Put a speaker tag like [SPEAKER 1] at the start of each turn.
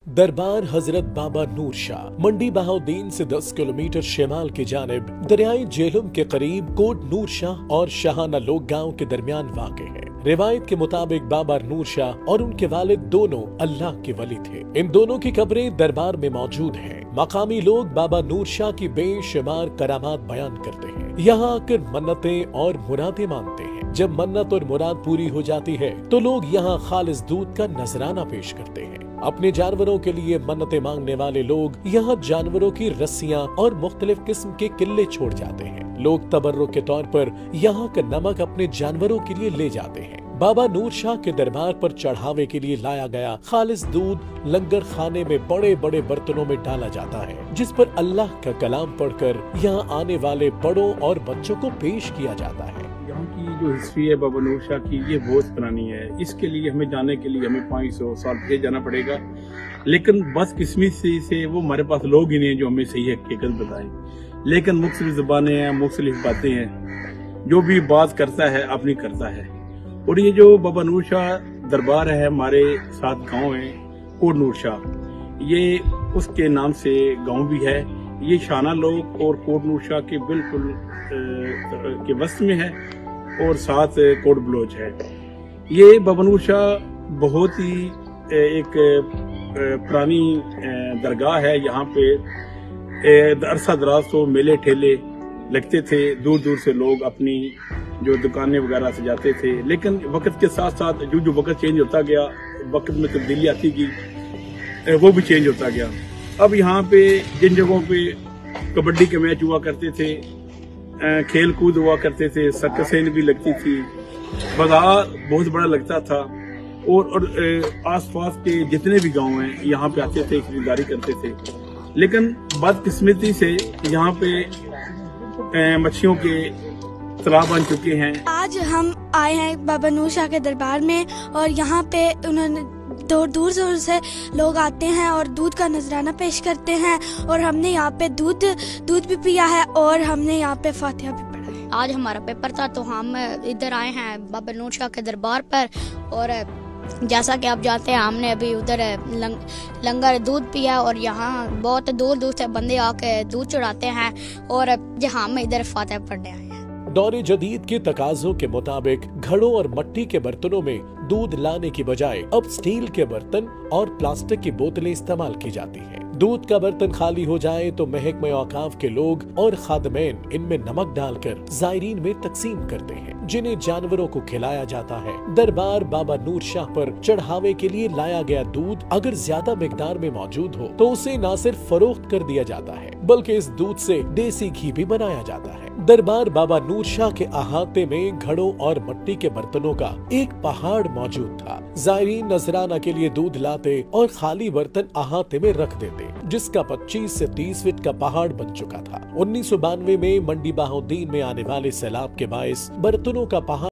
[SPEAKER 1] दरबार हजरत बाबा नूर शाह मंडी बहाउद्दीन से 10 किलोमीटर शिमाल की जानिब दरियाई जेहलम के करीब कोट नूर शाह और शाहाना लोग गांव के दरमियान वाक़ है। रिवायत के मुताबिक बाबा नूर शाह और उनके वालिद दोनों अल्लाह के वली थे। इन दोनों की कब्रें दरबार में मौजूद हैं। मकामी लोग बाबा नूर शाह की बेशुमार करामात बयान करते हैं। यहाँ आकर मन्नतें और मुरादें मांगते हैं। जब मन्नत और मुराद पूरी हो जाती है तो लोग यहाँ खालिस दूध का नजराना पेश करते हैं। अपने जानवरों के लिए मन्नतें मांगने वाले लोग यहाँ जानवरों की रस्सियाँ और मुख्तलिफ किस्म के किले छोड़ जाते हैं। लोग तबर्रुक के तौर पर यहाँ का नमक अपने जानवरों के लिए ले जाते हैं। बाबा नूर शाह के दरबार पर चढ़ावे के लिए लाया गया खालिस दूध लंगर खाने में बड़े बड़े बर्तनों में डाला जाता है, जिस पर अल्लाह का कलाम पढ़कर यहाँ आने वाले बड़ों और बच्चों को पेश किया जाता है।
[SPEAKER 2] यहाँ की जो हिस्ट्री है बाबा नूर शाह की, ये बहुत पुरानी है। इसके लिए हमें जाने के लिए हमें 500 साल पहले जाना पड़ेगा, लेकिन बदकिस्मती से वो हमारे पास लोग ही नहीं जो हमें सही हकीकत बताएं। लेकिन मुख्तलिफ ज़बानें हैं, मुख्तलिफ बातें हैं, जो भी बात करता है अपनी करता है। और ये जो बाबा नूर शाह दरबार है, हमारे साथ गांव है कोट नूर शाह, ये उसके नाम से गांव भी है। ये शाना लोग और कोट नूर शाह के बिल्कुल के वस्त में है और साथ कोट बलोच है। ये बाबा नूर शाह बहुत ही एक पुरानी दरगाह है। यहाँ पे अरसा दराज तो मेले ठेले लगते थे, दूर दूर से लोग अपनी जो दुकानें वगैरह से जाते थे। लेकिन वक्त के साथ साथ जो जो वक्त चेंज होता गया, वक्त में तब्दीली आती गई, वो भी चेंज होता गया। अब यहाँ पे जिन जगहों पे कबड्डी के मैच हुआ करते थे, खेल कूद हुआ करते थे, सर्कसें भी लगती थी, बाजार बहुत बड़ा लगता था, और आसपास के जितने भी गांव हैं यहाँ पे आते थे, खरीदारी करते थे। लेकिन बदकिस्मती से यहाँ पे मच्छियों के तालाब बन चुके हैं।
[SPEAKER 3] आज हम आए हैं बाबा नूर शाह के दरबार में, और यहाँ पे उन्होंने दूर दूर से लोग आते हैं और दूध का नजराना पेश करते हैं। और हमने यहाँ पे दूध भी पिया है और हमने यहाँ पे फातिहा भी पढ़ा है।
[SPEAKER 4] आज हमारा पेपर था तो हम इधर आए हैं बाबा नूर शाह के दरबार पर, और जैसा कि आप जानते हैं हमने अभी उधर लंगर दूध पिया, और यहाँ बहुत दूर दूर से बंदे आके दूध चढ़ाते हैं, और जहाँ हम इधर फातिहा पढ़ने आए हैं।
[SPEAKER 1] दौरे जदीद के तकाजों के मुताबिक घड़ों और मट्टी के बर्तनों में दूध लाने की बजाय अब स्टील के बर्तन और प्लास्टिक की बोतलें इस्तेमाल की जाती हैं। दूध का बर्तन खाली हो जाए तो महकमे औकाफ के लोग और खादमैन इनमें नमक डालकर जायरीन में तकसीम करते हैं, जिन्हें जानवरों को खिलाया जाता है। दरबार बाबा नूर शाह पर चढ़ावे के लिए लाया गया दूध अगर ज्यादा मिकदार में मौजूद हो तो उसे न सिर्फ फरोख्त कर दिया जाता है, बल्कि इस दूध से देसी घी भी बनाया जाता है। दरबार बाबा नूर शाह के अहाते में घड़ों और मट्टी के बर्तनों का एक पहाड़ मौजूद था। जायरीन नजराना के लिए दूध लाते और खाली बर्तन अहाते में रख देते, जिसका 25 से 30 फीट का पहाड़ बन चुका था। 1992 में मंडी बहाउद्दीन में आने वाले सैलाब के बायस बर्तनों का पहाड़